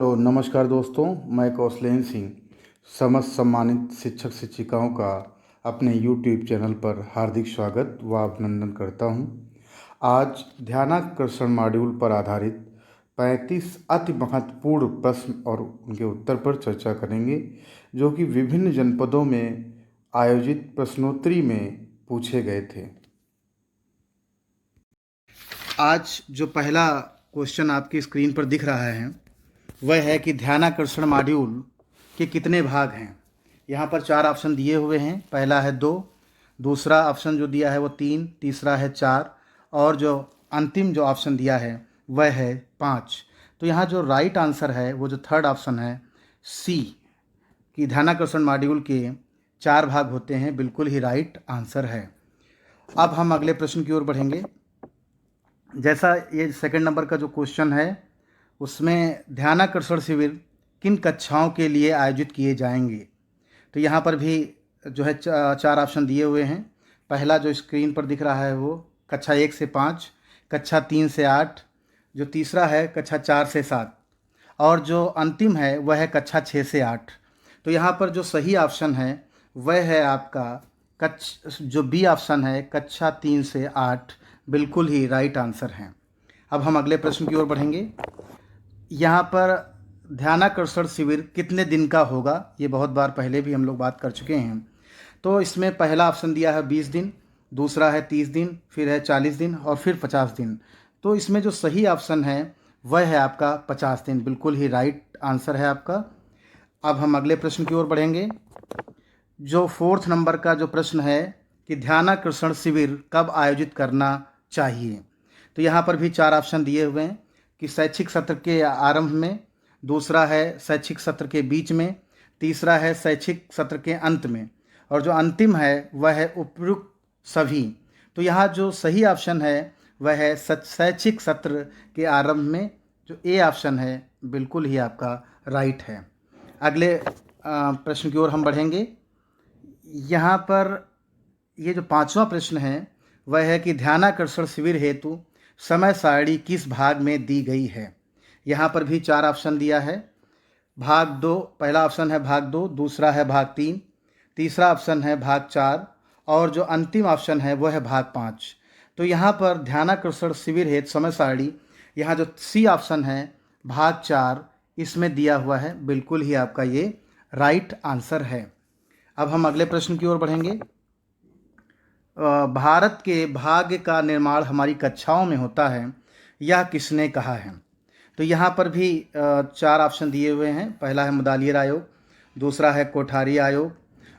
तो नमस्कार दोस्तों, मैं कौशलेंद्र सिंह समस्त सम्मानित शिक्षक शिक्षिकाओं का अपने YouTube चैनल पर हार्दिक स्वागत व अभिनंदन करता हूं। आज ध्यानाकर्षण मॉड्यूल पर आधारित 35 अति महत्वपूर्ण प्रश्न और उनके उत्तर पर चर्चा करेंगे, जो कि विभिन्न जनपदों में आयोजित प्रश्नोत्तरी में पूछे गए थे। आज जो पहला क्वेश्चन आपकी स्क्रीन पर दिख रहा है वह है कि ध्यानाकर्षण मॉड्यूल के कितने भाग हैं। यहाँ पर 4 ऑप्शन दिए हुए हैं। पहला है 2, दूसरा ऑप्शन जो दिया है वो 3, तीसरा है 4 और जो अंतिम जो ऑप्शन दिया है वह है 5। तो यहाँ जो राइट आंसर है वो जो थर्ड ऑप्शन है सी कि ध्यानाकर्षण मॉड्यूल के 4 भाग होते हैं, बिल्कुल ही राइट आंसर है। अब हम अगले प्रश्न की ओर बढ़ेंगे। जैसा ये सेकंड नंबर का जो क्वेश्चन है उसमें ध्यानाकर्षण शिविर किन कक्षाओं के लिए आयोजित किए जाएंगे। तो यहाँ पर भी जो है 4 ऑप्शन दिए हुए हैं। पहला जो स्क्रीन पर दिख रहा है वो कक्षा 1 से 5, कक्षा 3 से 8, जो तीसरा है कक्षा 4 से 7 और जो अंतिम है वह है कक्षा 6 से 8। तो यहाँ पर जो सही ऑप्शन है वह है आपका जो बी ऑप्शन है कक्षा 3 से 8, बिल्कुल ही राइट आंसर है। अब हम अगले प्रश्न की ओर बढ़ेंगे। यहाँ पर ध्यानाकर्षण शिविर कितने दिन का होगा, ये बहुत बार पहले भी हम लोग बात कर चुके हैं। तो इसमें पहला ऑप्शन दिया है 20 दिन, दूसरा है 30 दिन, फिर है 40 दिन और फिर 50 दिन। तो इसमें जो सही ऑप्शन है वह है आपका 50 दिन, बिल्कुल ही राइट आंसर है आपका। अब हम अगले प्रश्न की ओर बढ़ेंगे। जो 4th नंबर का जो प्रश्न है कि ध्यानाकर्षण शिविर कब आयोजित करना चाहिए। तो यहाँ पर भी 4 ऑप्शन दिए हुए हैं कि शैक्षिक सत्र के आरंभ में, दूसरा है शैक्षिक सत्र के बीच में, तीसरा है शैक्षिक सत्र के अंत में और जो अंतिम है वह है उपयुक्त सभी। तो यहाँ जो सही ऑप्शन है वह है शैक्षिक सत्र के आरंभ में, जो ए ऑप्शन है बिल्कुल ही आपका राइट है। अगले प्रश्न की ओर हम बढ़ेंगे। यहाँ पर ये जो 5वां प्रश्न है वह है कि ध्यानाकर्षण शिविर हेतु समय सारणी किस भाग में दी गई है। यहाँ पर भी 4 ऑप्शन दिया है। भाग 2, पहला ऑप्शन है भाग 2, दूसरा है भाग 3, तीसरा ऑप्शन है भाग 4 और जो अंतिम ऑप्शन है वह है भाग 5। तो यहाँ पर ध्यानाकर्षण शिविर हेतु समय सारणी, यहाँ जो सी ऑप्शन है भाग 4 इसमें दिया हुआ है, बिल्कुल ही आपका ये राइट आंसर है। अब हम अगले प्रश्न की ओर बढ़ेंगे। भारत के भाग्य का निर्माण हमारी कक्षाओं में होता है, यह किसने कहा है। तो यहाँ पर भी 4 ऑप्शन दिए हुए हैं। पहला है मुदालियर आयोग, दूसरा है कोठारी आयोग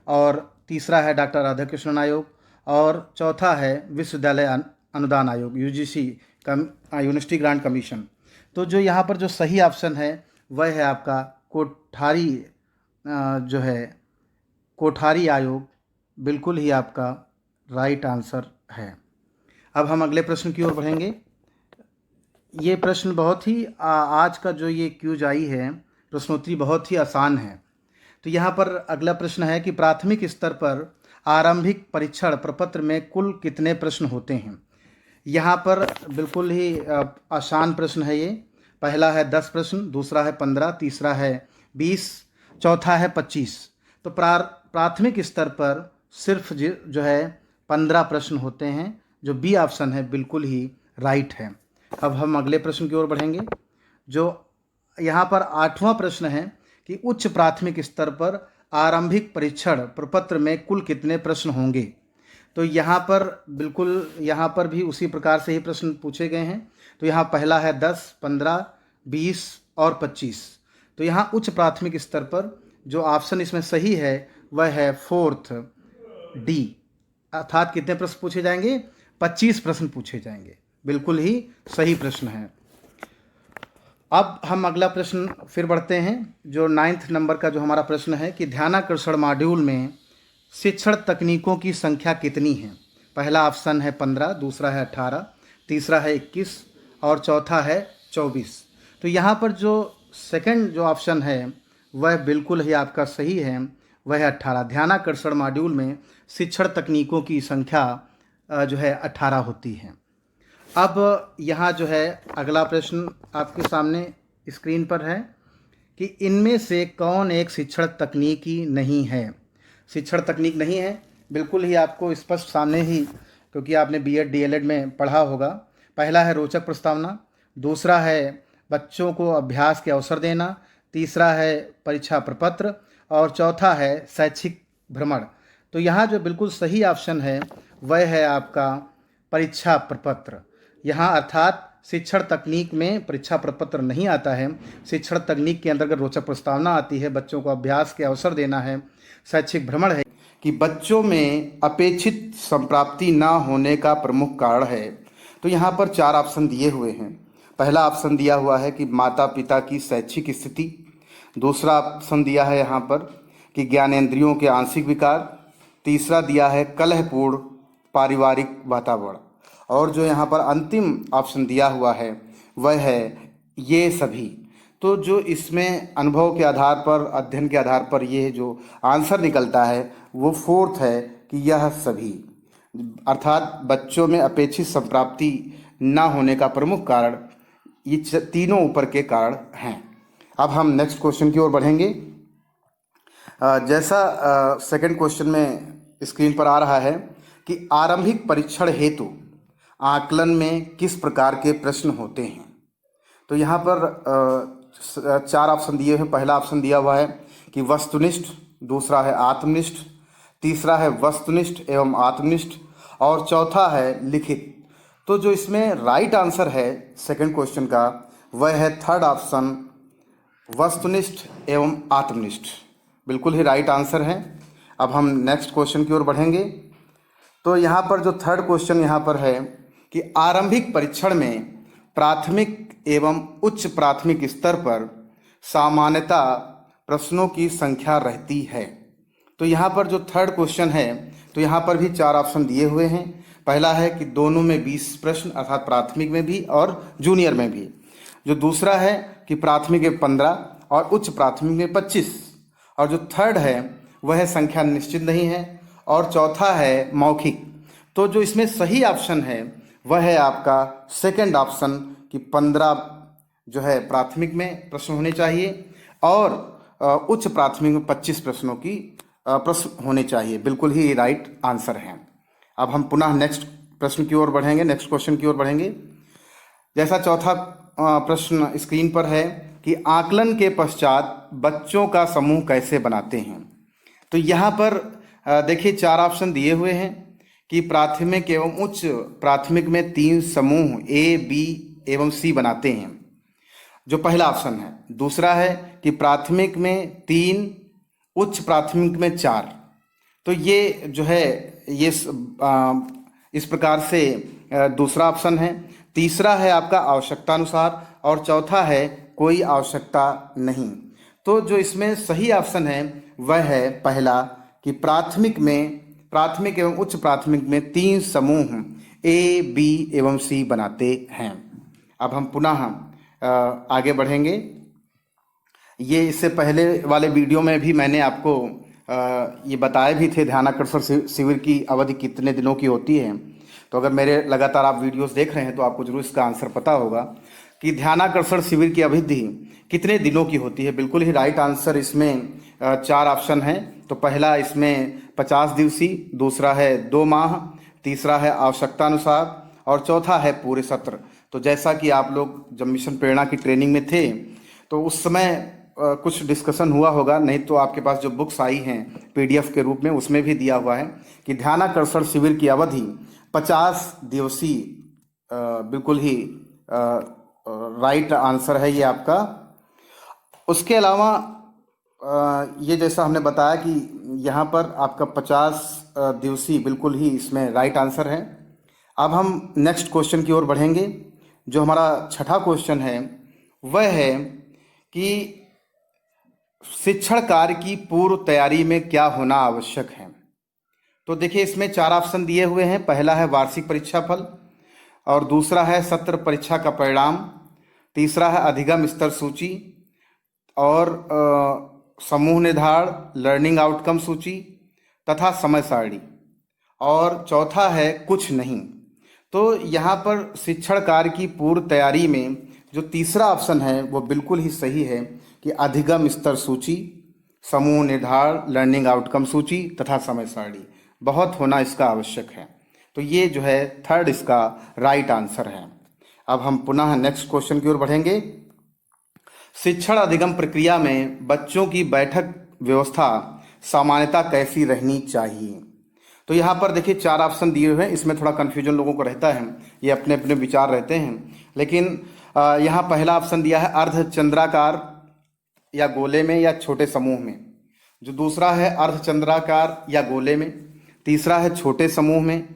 और तीसरा है डॉक्टर राधाकृष्णन आयोग और चौथा है विश्वविद्यालय अनुदान आयोग, यूजीसी यूनिवर्सिटी ग्रांट कमीशन। तो जो यहाँ पर जो सही ऑप्शन है वह है आपका कोठारी जो है कोठारी आयोग, बिल्कुल ही आपका राइट आंसर है। अब हम अगले प्रश्न की ओर बढ़ेंगे। ये प्रश्न बहुत ही आज का जो ये क्यूज आई है प्रश्नोत्तरी बहुत ही आसान है। तो यहाँ पर अगला प्रश्न है कि प्राथमिक स्तर पर आरंभिक परीक्षण प्रपत्र में कुल कितने प्रश्न होते हैं। यहाँ पर बिल्कुल ही आसान प्रश्न है ये। पहला है 10 प्रश्न, दूसरा है 15, तीसरा है 20, चौथा है 25। तो प्राथमिक स्तर पर सिर्फ जो है 15 प्रश्न होते हैं, जो बी ऑप्शन है बिल्कुल ही राइट है। अब हम अगले प्रश्न की ओर बढ़ेंगे। जो यहाँ पर 8वां प्रश्न है कि उच्च प्राथमिक स्तर पर आरंभिक परीक्षण प्रपत्र में कुल कितने प्रश्न होंगे। तो यहाँ पर बिल्कुल यहाँ पर भी उसी प्रकार से ही प्रश्न पूछे गए हैं। तो यहाँ पहला है 10, 15, 20 और 25। तो यहाँ उच्च प्राथमिक स्तर पर जो ऑप्शन इसमें सही है वह है 4th डी, अर्थात कितने प्रश्न पूछे जाएंगे, 25 प्रश्न पूछे जाएंगे, बिल्कुल ही सही प्रश्न है। अब हम अगला प्रश्न फिर बढ़ते हैं। जो 9th नंबर का जो हमारा प्रश्न है कि ध्यानाकर्षण मॉड्यूल में शिक्षण तकनीकों की संख्या कितनी है। पहला ऑप्शन है 15, दूसरा है 18, तीसरा है 21 और चौथा है 24। तो यहाँ पर जो सेकंड जो ऑप्शन है वह बिल्कुल ही आपका सही है, वह है 18। ध्यानाकर्षण मॉड्यूल में शिक्षण तकनीकों की संख्या जो है 18 होती है। अब यहाँ जो है अगला प्रश्न आपके सामने स्क्रीन पर है कि इनमें से कौन एक शिक्षण तकनीकी नहीं है। शिक्षण तकनीक नहीं है, बिल्कुल ही आपको स्पष्ट सामने ही, क्योंकि आपने बीएड डीएलएड में पढ़ा होगा। पहला है रोचक प्रस्तावना, दूसरा है बच्चों को अभ्यास के अवसर देना, तीसरा है परीक्षा प्रपत्र और चौथा है शैक्षिक भ्रमण। तो यहाँ जो बिल्कुल सही ऑप्शन है वह है आपका परीक्षा प्रपत्र। यहाँ अर्थात शिक्षण तकनीक में परीक्षा प्रपत्र नहीं आता है। शिक्षण तकनीक के अंतर्गत रोचक प्रस्तावना आती है, बच्चों को अभ्यास के अवसर देना है, शैक्षिक भ्रमण है कि बच्चों में अपेक्षित संप्राप्ति ना होने का प्रमुख कारण है। तो यहाँ पर 4 ऑप्शन दिए हुए हैं। पहला ऑप्शन दिया हुआ है कि माता पिता की शैक्षिक स्थिति, दूसरा ऑप्शन दिया है यहाँ पर कि ज्ञानेंद्रियों के आंशिक विकार, तीसरा दिया है कलहपूर्ण पारिवारिक वातावरण, और जो यहाँ पर अंतिम ऑप्शन दिया हुआ है वह है ये सभी। तो जो इसमें अनुभव के आधार पर, अध्ययन के आधार पर ये जो आंसर निकलता है वो फोर्थ है कि यह सभी, अर्थात बच्चों में अपेक्षित संप्राप्ति न होने का प्रमुख कारण ये तीनों ऊपर के कारण हैं। अब हम नेक्स्ट क्वेश्चन की ओर बढ़ेंगे। जैसा सेकंड क्वेश्चन में स्क्रीन पर आ रहा है कि आरंभिक परीक्षण हेतु आकलन में किस प्रकार के प्रश्न होते हैं। तो यहाँ पर 4 ऑप्शन दिए हैं। पहला ऑप्शन दिया हुआ है कि वस्तुनिष्ठ, दूसरा है आत्मनिष्ठ, तीसरा है वस्तुनिष्ठ एवं आत्मनिष्ठ और चौथा है लिखित। तो जो इसमें राइट आंसर है सेकंड क्वेश्चन का वह है थर्ड ऑप्शन, वस्तुनिष्ठ एवं आत्मनिष्ठ। बिल्कुल ही राइट आंसर है। अब हम नेक्स्ट क्वेश्चन की ओर बढ़ेंगे। तो यहाँ पर जो थर्ड क्वेश्चन यहाँ पर है कि आरंभिक परीक्षण में प्राथमिक एवं उच्च प्राथमिक स्तर पर सामान्यतः प्रश्नों की संख्या रहती है। तो यहाँ पर जो थर्ड क्वेश्चन है तो यहाँ पर भी 4 ऑप्शन दिए हुए हैं। पहला है कि दोनों में 20 प्रश्न, अर्थात प्राथमिक में भी और जूनियर में भी। जो दूसरा है कि प्राथमिक में 15 और उच्च प्राथमिक में 25, और जो थर्ड है वह संख्या निश्चित नहीं है, और चौथा है मौखिक। तो जो इसमें सही ऑप्शन है वह है आपका सेकंड ऑप्शन कि 15 जो है प्राथमिक में प्रश्न होने चाहिए और उच्च प्राथमिक में 25 प्रश्नों की प्रश्न होने चाहिए। बिल्कुल ही राइट आंसर है। अब हम पुनः नेक्स्ट प्रश्न की ओर बढ़ेंगे, नेक्स्ट क्वेश्चन की ओर बढ़ेंगे। जैसा चौथा प्रश्न स्क्रीन पर है कि आकलन के पश्चात बच्चों का समूह कैसे बनाते हैं। तो यहाँ पर देखिए 4 ऑप्शन दिए हुए हैं कि प्राथमिक एवं उच्च प्राथमिक में 3 समूह ए, बी एवं सी बनाते हैं, जो पहला ऑप्शन है। दूसरा है कि प्राथमिक में 3, उच्च प्राथमिक में 4। तो ये जो है ये इस प्रकार से दूसरा ऑप्शन है। तीसरा है आपका आवश्यकता अनुसार और चौथा है कोई आवश्यकता नहीं। तो जो इसमें सही ऑप्शन है वह है पहला कि प्राथमिक एवं उच्च प्राथमिक में 3 समूह ए, बी एवं सी बनाते हैं। अब हम पुनः आगे बढ़ेंगे। ये इससे पहले वाले वीडियो में भी मैंने आपको ये बताए भी थे ध्यानाकर्षण शिविर की अवधि कितने दिनों की होती है। तो अगर मेरे लगातार आप वीडियोस देख रहे हैं तो आपको जरूर इसका आंसर पता होगा कि ध्यानाकर्षण शिविर की अवधि कितने दिनों की होती है। बिल्कुल ही राइट आंसर इसमें 4 ऑप्शन हैं। तो पहला इसमें 50 दिवसीय, दूसरा है 2 माह, तीसरा है आवश्यकता अनुसार और चौथा है पूरे सत्र। तो जैसा कि आप लोग जब मिशन प्रेरणा की ट्रेनिंग में थे तो उस समय कुछ डिस्कशन हुआ होगा, नहीं तो आपके पास जो बुक्स आई हैं पीडीएफ के रूप में उसमें भी दिया हुआ है कि ध्यानाकर्षण शिविर की अवधि 50 दिवसीय बिल्कुल ही राइट आंसर है ये आपका। उसके अलावा ये जैसा हमने बताया कि यहाँ पर आपका 50 दिवसीय बिल्कुल ही इसमें राइट आंसर है। अब हम नेक्स्ट क्वेश्चन की ओर बढ़ेंगे। जो हमारा छठा क्वेश्चन है वह है कि शिक्षण कार्य की पूर्व तैयारी में क्या होना आवश्यक है। तो देखिए इसमें 4 ऑप्शन दिए हुए हैं। पहला है वार्षिक परीक्षा फल, और दूसरा है सत्र परीक्षा का परिणाम, तीसरा है अधिगम स्तर सूची और समूह निर्धारण लर्निंग आउटकम सूची तथा समय सारणी, और चौथा है कुछ नहीं। तो यहाँ पर शिक्षण कार्य की पूर्व तैयारी में जो तीसरा ऑप्शन है वो बिल्कुल ही सही है, कि अधिगम स्तर सूची, समूह निर्धारण, लर्निंग आउटकम सूची तथा समय सारणी बहुत होना इसका आवश्यक है। तो ये जो है थर्ड इसका राइट आंसर है। अब हम पुनः नेक्स्ट क्वेश्चन की ओर बढ़ेंगे। शिक्षण अधिगम प्रक्रिया में बच्चों की बैठक व्यवस्था सामान्यता कैसी रहनी चाहिए? तो यहाँ पर देखिए 4 ऑप्शन दिए हुए हैं। इसमें थोड़ा कन्फ्यूजन लोगों को रहता है, ये अपने अपने विचार रहते हैं, लेकिन यहाँ पहला ऑप्शन दिया है अर्धचंद्राकार या गोले में या छोटे समूह में। जो दूसरा है अर्धचंद्राकार या गोले में, तीसरा है छोटे समूह में,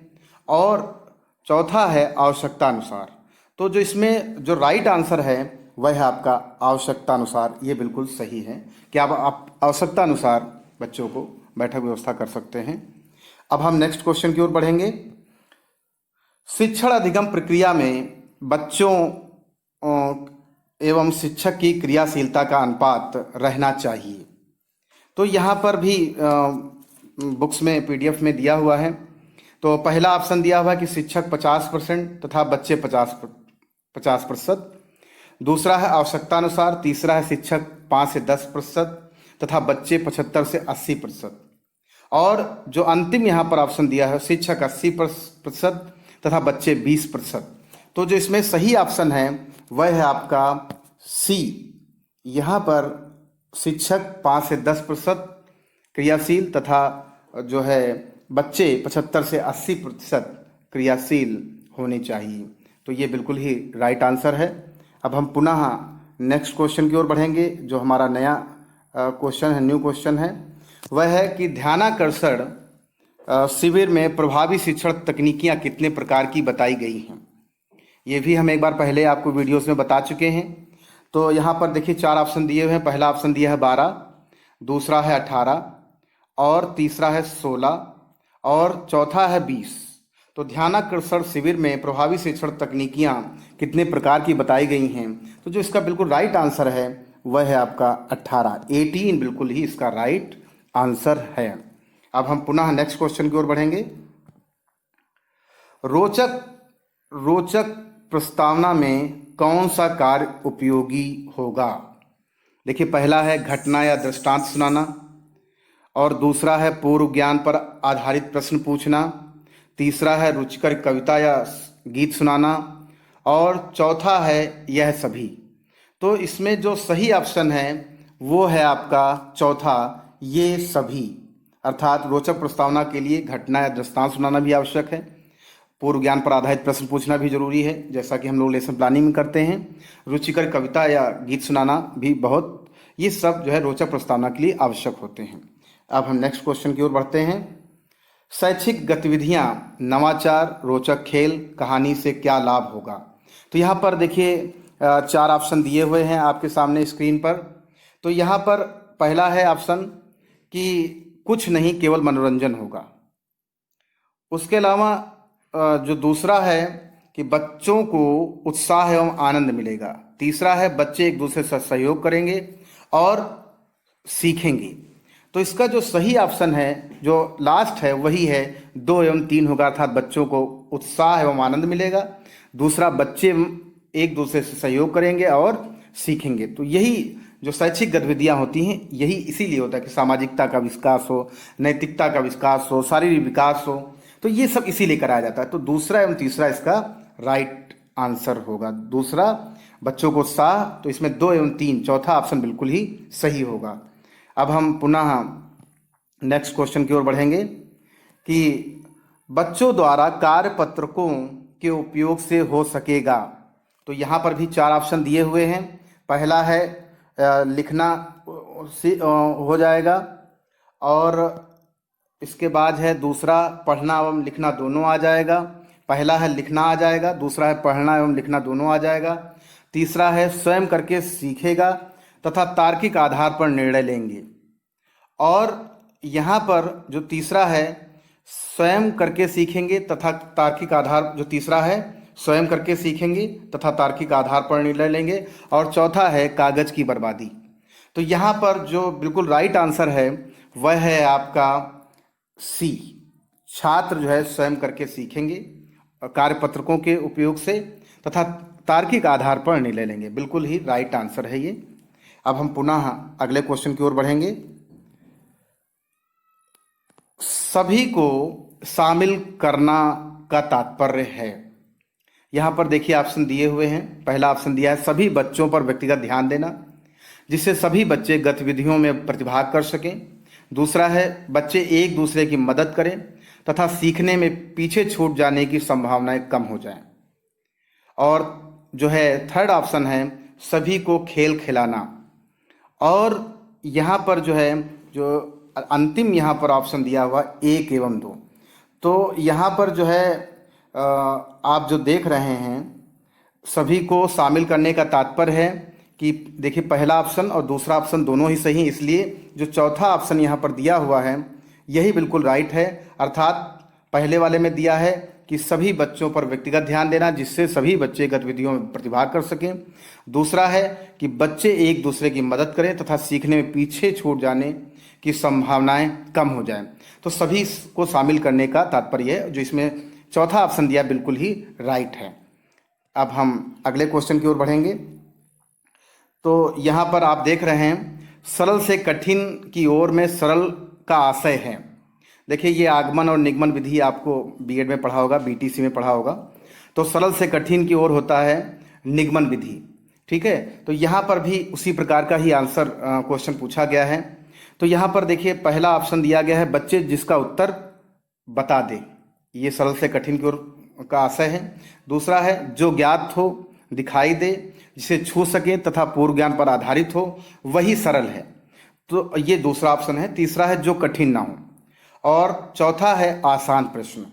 और चौथा है आवश्यकता अनुसार। तो जो इसमें जो राइट आंसर है वह है आपका आवश्यकता अनुसार। ये बिल्कुल सही है कि आप आवश्यकता अनुसार बच्चों को बैठक व्यवस्था कर सकते हैं। अब हम नेक्स्ट क्वेश्चन की ओर बढ़ेंगे। शिक्षण अधिगम प्रक्रिया में बच्चों एवं शिक्षक की क्रियाशीलता का अनुपात रहना चाहिए। तो यहाँ पर भी बुक्स में PDF में दिया हुआ है। तो पहला ऑप्शन दिया हुआ है कि शिक्षक 50% तथा बच्चे 50%। दूसरा है आवश्यकता अनुसार। तीसरा है शिक्षक 5 से 10% तथा बच्चे 75 से 80%। और जो अंतिम यहाँ पर ऑप्शन दिया है शिक्षक 80% तथा बच्चे 20%। तो जो इसमें सही ऑप्शन है वह है आपका सी। यहाँ पर शिक्षक 5 से 10% क्रियाशील तथा जो है बच्चे 75 से 80% क्रियाशील होने चाहिए। तो ये बिल्कुल ही राइट आंसर है। अब हम पुनः नेक्स्ट क्वेश्चन की ओर बढ़ेंगे। जो हमारा नया क्वेश्चन है, न्यू क्वेश्चन है, वह है कि ध्यानाकर्षण शिविर में प्रभावी शिक्षण तकनीकियाँ कितने प्रकार की बताई गई हैं? ये भी हम एक बार पहले आपको वीडियोस में बता चुके हैं। तो यहाँ पर देखिए 4 ऑप्शन दिए हुए हैं। पहला ऑप्शन दिया है 12, दूसरा है 18, और तीसरा है 16, और चौथा है 20। तो ध्यानाकर्षण शिविर में प्रभावी शिक्षण तकनीकियाँ कितने प्रकार की बताई गई हैं? तो जो इसका बिल्कुल राइट आंसर है वह है आपका 18 बिल्कुल ही इसका राइट आंसर है। अब हम पुनः नेक्स्ट क्वेश्चन की ओर बढ़ेंगे। रोचक प्रस्तावना में कौन सा कार्य उपयोगी होगा? देखिए पहला है घटना या दृष्टांत सुनाना, और दूसरा है पूर्व ज्ञान पर आधारित प्रश्न पूछना, तीसरा है रुचिकर कविता या गीत सुनाना, और चौथा है यह सभी। तो इसमें जो सही ऑप्शन है वो है आपका चौथा, ये सभी। अर्थात रोचक प्रस्तावना के लिए घटना या दृष्टांत सुनाना भी आवश्यक है, पूर्व ज्ञान पर आधारित प्रश्न पूछना भी जरूरी है, जैसा कि हम लोग लेसन प्लानिंग में करते हैं, रुचिकर कविता या गीत सुनाना भी बहुत, ये सब जो है रोचक प्रस्तावना के लिए आवश्यक होते हैं। अब हम नेक्स्ट क्वेश्चन की ओर बढ़ते हैं। शैक्षिक गतिविधियां, नवाचार, रोचक खेल, कहानी से क्या लाभ होगा? तो यहाँ पर देखिए 4 ऑप्शन दिए हुए हैं आपके सामने स्क्रीन पर। तो यहाँ पर पहला है ऑप्शन कि कुछ नहीं, केवल मनोरंजन होगा। उसके अलावा जो दूसरा है कि बच्चों को उत्साह एवं आनंद मिलेगा। तीसरा है बच्चे एक दूसरे से सहयोग करेंगे और सीखेंगे। तो इसका जो सही ऑप्शन है, जो लास्ट है, वही है 2 एवं 3 होगा। अर्थात बच्चों को उत्साह एवं आनंद मिलेगा, दूसरा बच्चे एक दूसरे से सहयोग करेंगे और सीखेंगे। तो यही जो शैक्षिक गतिविधियाँ होती हैं, यही इसीलिए होता है कि सामाजिकता का विकास हो, नैतिकता का विकास हो, शारीरिक विकास हो। तो ये सब इसीलिए कराया जाता है। तो दूसरा एवं तीसरा इसका राइट आंसर होगा। दूसरा बच्चों को उत्साह, तो इसमें 2 एवं 3, चौथा ऑप्शन बिल्कुल ही सही होगा। अब हम पुनः नेक्स्ट क्वेश्चन की ओर बढ़ेंगे कि बच्चों द्वारा कार्यपत्रकों के उपयोग से हो सकेगा। तो यहाँ पर भी 4 ऑप्शन दिए हुए हैं। पहला है लिखना हो जाएगा, और इसके बाद है दूसरा पढ़ना एवं लिखना दोनों आ जाएगा। पहला है लिखना आ जाएगा, दूसरा है पढ़ना एवं लिखना दोनों आ जाएगा। तीसरा है स्वयं करके सीखेगा तथा तार्किक आधार पर निर्णय लेंगे। और यहाँ पर जो तीसरा है स्वयं करके सीखेंगे तथा तार्किक आधार, जो तीसरा है स्वयं करके सीखेंगे तथा तार्किक आधार पर निर्णय लेंगे। और चौथा है कागज की बर्बादी। तो यहाँ पर जो बिल्कुल राइट आंसर है वह है आपका सी। छात्र जो है स्वयं करके सीखेंगे कार्यपत्रकों के उपयोग से तथा तार्किक आधार पर निर्णय लेंगे। बिल्कुल ही राइट आंसर है ये। अब हम पुनः अगले क्वेश्चन की ओर बढ़ेंगे। सभी को शामिल करना का तात्पर्य है। यहाँ पर देखिए ऑप्शन दिए हुए हैं। पहला ऑप्शन दिया है सभी बच्चों पर व्यक्तिगत ध्यान देना, जिससे सभी बच्चे गतिविधियों में प्रतिभाग कर सकें। दूसरा है बच्चे एक दूसरे की मदद करें तथा सीखने में पीछे छूट जाने की संभावनाएं कम हो जाएं। और जो है थर्ड ऑप्शन है सभी को खेल खिलाना। और यहाँ पर जो है जो अंतिम यहाँ पर ऑप्शन दिया हुआ 1 एवं 2। तो यहाँ पर जो है आप जो देख रहे हैं सभी को शामिल करने का तात्पर्य है कि देखिए पहला ऑप्शन और दूसरा ऑप्शन दोनों ही सही, इसलिए जो चौथा ऑप्शन यहाँ पर दिया हुआ है यही बिल्कुल राइट है। अर्थात पहले वाले में दिया है कि सभी बच्चों पर व्यक्तिगत ध्यान देना, जिससे सभी बच्चे गतिविधियों में प्रतिभाग कर सकें। दूसरा है कि बच्चे एक दूसरे की मदद करें तथा सीखने में पीछे छूट जाने की संभावनाएं कम हो जाएं। तो सभी को शामिल करने का तात्पर्य है, जो इसमें चौथा ऑप्शन दिया बिल्कुल ही राइट है। अब हम अगले क्वेश्चन की ओर बढ़ेंगे। तो यहाँ पर आप देख रहे हैं सरल से कठिन की ओर में सरल का आशय है। देखिए ये आगमन और निगमन विधि आपको बीएड में पढ़ा होगा, बीटीसी में पढ़ा होगा। तो सरल से कठिन की ओर होता है निगमन विधि, ठीक है। तो यहाँ पर भी उसी प्रकार का ही आंसर क्वेश्चन पूछा गया है। तो यहाँ पर देखिए पहला ऑप्शन दिया गया है बच्चे जिसका उत्तर बता दे, ये सरल से कठिन की ओर का आशय है। दूसरा है जो ज्ञात हो दिखाई दे, जिसे छू सके तथा पूर्व ज्ञान पर आधारित हो, वही सरल है। तो ये दूसरा ऑप्शन है। तीसरा है जो कठिन ना हो, और चौथा है आसान प्रश्न।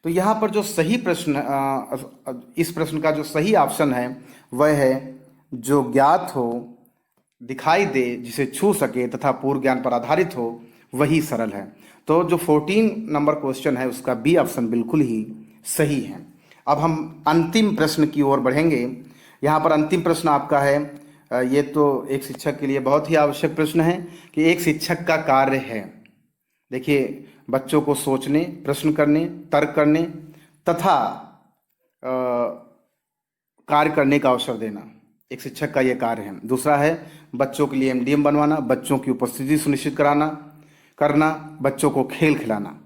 तो यहाँ पर जो सही प्रश्न इस प्रश्न का जो सही ऑप्शन है वह है जो ज्ञात हो दिखाई दे, जिसे छू सके तथा पूर्व ज्ञान पर आधारित हो, वही सरल है। तो जो 14 नंबर क्वेश्चन है उसका बी ऑप्शन बिल्कुल ही सही है। अब हम अंतिम प्रश्न की ओर बढ़ेंगे। यहाँ पर अंतिम प्रश्न आपका है, ये तो एक शिक्षक के लिए बहुत ही आवश्यक प्रश्न है कि एक शिक्षक का कार्य है। देखिए बच्चों को सोचने, प्रश्न करने, तर्क करने तथा कार्य करने का अवसर देना, एक शिक्षक का ये कार्य है। दूसरा है बच्चों के लिए एमडीएम बनवाना, बच्चों की उपस्थिति सुनिश्चित करना, बच्चों को खेल खिलाना।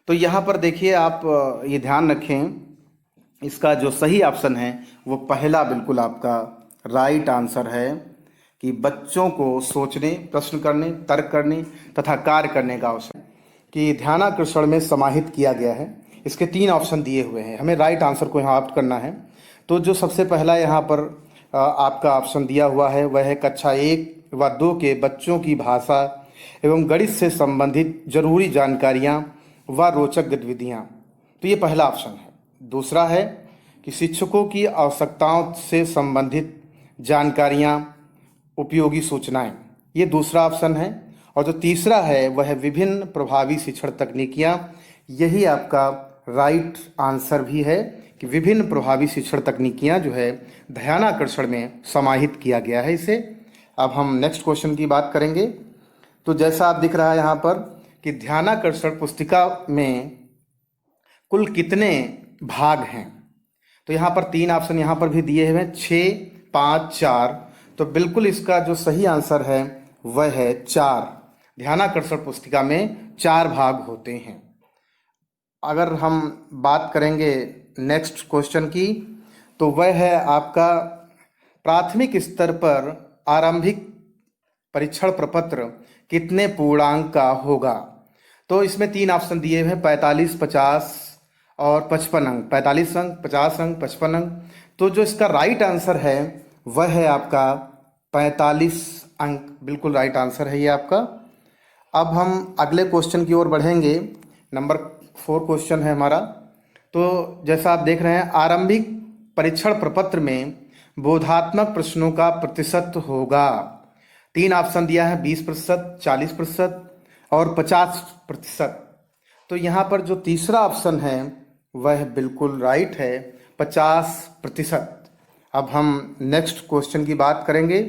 तो यहाँ पर देखिए आप ये ध्यान रखें, इसका जो सही ऑप्शन है वो पहला बिल्कुल आपका राइट आंसर है कि बच्चों को सोचने, प्रश्न करने, तर्क करने तथा कार्य करने का अवसर कि ध्यानाकर्षण में समाहित किया गया है। इसके 3 ऑप्शन दिए हुए हैं, हमें राइट आंसर को यहाँ ऑप्ट करना है। तो जो सबसे पहला यहाँ पर आपका ऑप्शन दिया हुआ है वह है कक्षा 1 व 2 के बच्चों की भाषा एवं गणित से संबंधित जरूरी जानकारियाँ व रोचक गतिविधियाँ। तो ये पहला ऑप्शन है। दूसरा है कि शिक्षकों की आवश्यकताओं से संबंधित जानकारियाँ, उपयोगी सूचनाएं, ये दूसरा ऑप्शन है। और जो तीसरा है वह है विभिन्न प्रभावी शिक्षण तकनीकियाँ, यही आपका राइट आंसर भी है कि विभिन्न प्रभावी शिक्षण तकनीकियाँ जो है ध्यानाकर्षण में समाहित किया गया है इसे। अब हम नेक्स्ट क्वेश्चन की बात करेंगे। तो जैसा आप दिख रहा है यहाँ पर कि ध्यानाकर्षण पुस्तिका में कुल कितने भाग हैं। तो यहाँ पर 3 ऑप्शन यहाँ पर भी दिए हुए हैं, 6, 5, 4। तो बिल्कुल इसका जो सही आंसर है वह है 4। ध्यानाकर्षण पुस्तिका में 4 भाग होते हैं। अगर हम बात करेंगे नेक्स्ट क्वेश्चन की तो वह है आपका प्राथमिक स्तर पर आरंभिक परीक्षण प्रपत्र कितने पूर्णांक का होगा। तो इसमें 3 ऑप्शन दिए हुए हैं, 45, 50 और 55 अंक। 45 अंक, 50 अंक, 55 अंक। तो जो इसका राइट आंसर है वह है आपका 45 अंक, बिल्कुल राइट आंसर है ये आपका। अब हम अगले क्वेश्चन की ओर बढ़ेंगे। नंबर 4 क्वेश्चन है हमारा। तो जैसा आप देख रहे हैं आरंभिक परीक्षण प्रपत्र में बोधात्मक प्रश्नों का प्रतिशत होगा। 3 ऑप्शन दिया है, 20%, 40% और 50%। तो यहाँ पर जो तीसरा ऑप्शन है वह बिल्कुल राइट है, 50%। अब हम नेक्स्ट क्वेश्चन की बात करेंगे।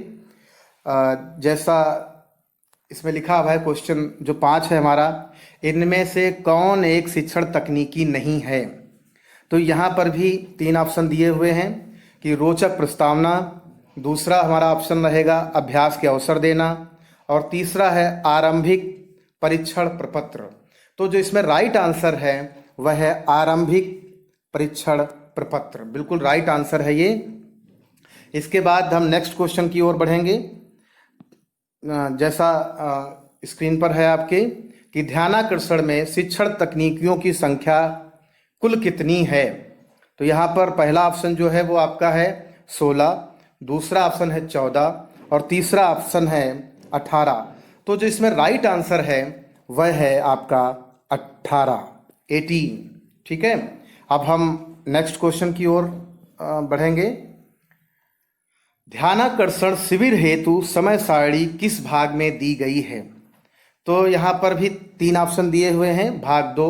जैसा इसमें लिखा हुआ है क्वेश्चन जो 5 है हमारा, इनमें से कौन एक शिक्षण तकनीकी नहीं है। तो यहाँ पर भी 3 ऑप्शन दिए हुए हैं कि रोचक प्रस्तावना, दूसरा हमारा ऑप्शन रहेगा अभ्यास के अवसर देना, और तीसरा है आरंभिक परीक्षण प्रपत्र। तो जो इसमें राइट आंसर है वह है आरंभिक परीक्षण प्रपत्र, बिल्कुल राइट आंसर है ये। इसके बाद हम नेक्स्ट क्वेश्चन की ओर बढ़ेंगे। जैसा स्क्रीन पर है आपके कि ध्यानाकर्षण में शिक्षण तकनीकियों की संख्या कुल कितनी है। तो यहाँ पर पहला ऑप्शन जो है वो आपका है 16, दूसरा ऑप्शन है 14 और तीसरा ऑप्शन है 18। तो जो इसमें राइट आंसर है वह है आपका 18। ठीक है, अब हम नेक्स्ट क्वेश्चन की ओर बढ़ेंगे। ध्यानाकर्षण शिविर हेतु समय सारणी किस भाग में दी गई है। तो यहाँ पर भी 3 ऑप्शन दिए हुए हैं। भाग 2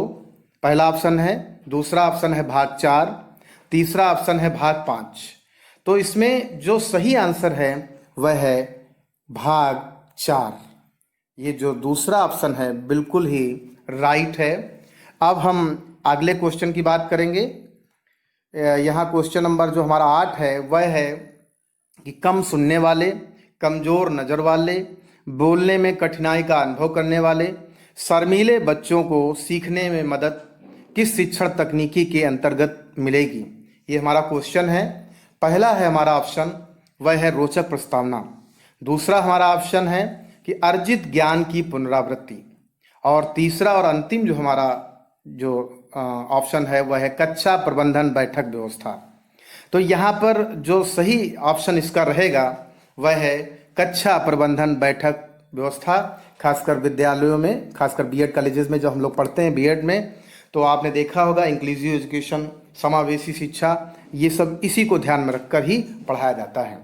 पहला ऑप्शन है, दूसरा ऑप्शन है भाग 4, तीसरा ऑप्शन है भाग 5। तो इसमें जो सही आंसर है वह है भाग 4। ये जो दूसरा ऑप्शन है बिल्कुल ही राइट है। अब हम अगले क्वेश्चन की बात करेंगे। यहाँ क्वेश्चन नंबर जो हमारा 8 है वह है कि कम सुनने वाले, कमजोर नज़र वाले, बोलने में कठिनाई का अनुभव करने वाले, शर्मीले बच्चों को सीखने में मदद किस शिक्षण तकनीकी के अंतर्गत मिलेगी। ये हमारा क्वेश्चन है। पहला है हमारा ऑप्शन वह है रोचक प्रस्तावना, दूसरा हमारा ऑप्शन है कि अर्जित ज्ञान की पुनरावृत्ति, और तीसरा और अंतिम जो हमारा जो ऑप्शन है वह है कक्षा प्रबंधन बैठक व्यवस्था। तो यहाँ पर जो सही ऑप्शन इसका रहेगा वह है कक्षा प्रबंधन बैठक व्यवस्था। खासकर विद्यालयों में, खासकर बीएड कॉलेजेस में जब हम लोग पढ़ते हैं बीएड में, तो आपने देखा होगा इंक्लूसिव एजुकेशन, समावेशी शिक्षा, ये सब इसी को ध्यान में रखकर ही पढ़ाया जाता है।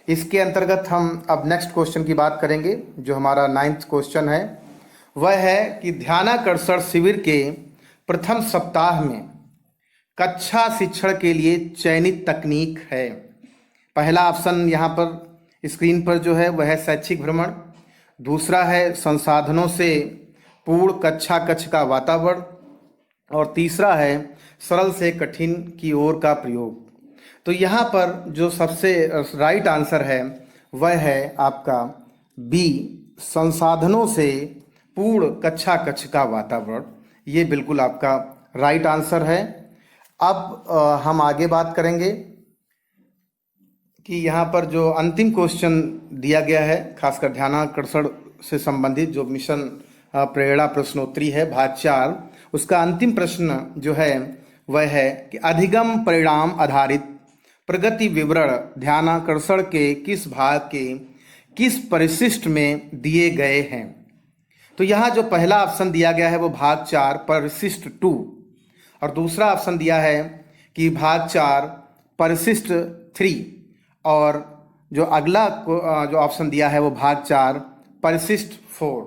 इसके अंतर्गत हम अब नेक्स्ट क्वेश्चन की बात करेंगे। जो हमारा 9th क्वेश्चन है वह है कि ध्यानाकर्षण शिविर के प्रथम सप्ताह में कक्षा शिक्षण के लिए चयनित तकनीक है। पहला ऑप्शन यहाँ पर स्क्रीन पर जो है वह है शैक्षिक भ्रमण, दूसरा है संसाधनों से पूर्ण कक्षा कक्ष का वातावरण, और तीसरा है सरल से कठिन की ओर का प्रयोग। तो यहाँ पर जो सबसे राइट आंसर है वह है आपका बी, संसाधनों से पूर्ण कक्षा कक्ष का वातावरण। ये बिल्कुल आपका राइट आंसर है। अब हम आगे बात करेंगे कि यहाँ पर जो अंतिम क्वेश्चन दिया गया है, खासकर ध्यानाकर्षण से संबंधित जो मिशन प्रेरणा प्रश्नोत्तरी है भाग 4, उसका अंतिम प्रश्न जो है वह है कि अधिगम परिणाम आधारित प्रगति विवरण ध्यानाकर्षण के किस भाग के किस परिशिष्ट में दिए गए हैं। तो यहाँ जो पहला ऑप्शन दिया गया है वो भाग 4 परिशिष्ट 2, और दूसरा ऑप्शन दिया है कि भाग 4 परिशिष्ट 3, और जो अगला जो ऑप्शन दिया है वो भाग 4 परिशिष्ट 4।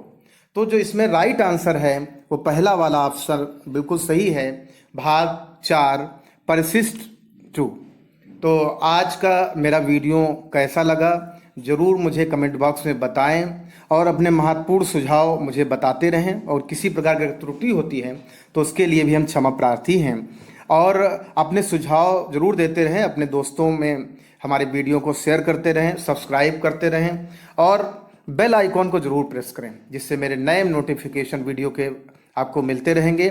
तो जो इसमें राइट आंसर है वो पहला वाला ऑप्शन बिल्कुल सही है, भाग 4 परिशिष्ट 2। तो आज का मेरा वीडियो कैसा लगा ज़रूर मुझे कमेंट बॉक्स में बताएं, और अपने महत्वपूर्ण सुझाव मुझे बताते रहें, और किसी प्रकार की त्रुटि होती है तो उसके लिए भी हम क्षमा प्रार्थी हैं। और अपने सुझाव ज़रूर देते रहें, अपने दोस्तों में हमारे वीडियो को शेयर करते रहें, सब्सक्राइब करते रहें, और बेल आइकॉन को ज़रूर प्रेस करें, जिससे मेरे नए नोटिफिकेशन वीडियो के आपको मिलते रहेंगे,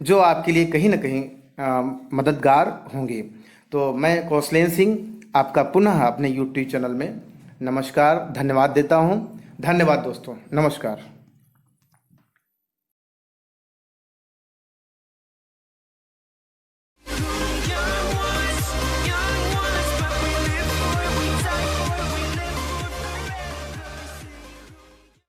जो आपके लिए कहीं ना कहीं मददगार होंगे। तो मैं कौशलेंद्र सिंह आपका पुनः अपने YouTube चैनल में नमस्कार, धन्यवाद देता हूँ। धन्यवाद दोस्तों, नमस्कार।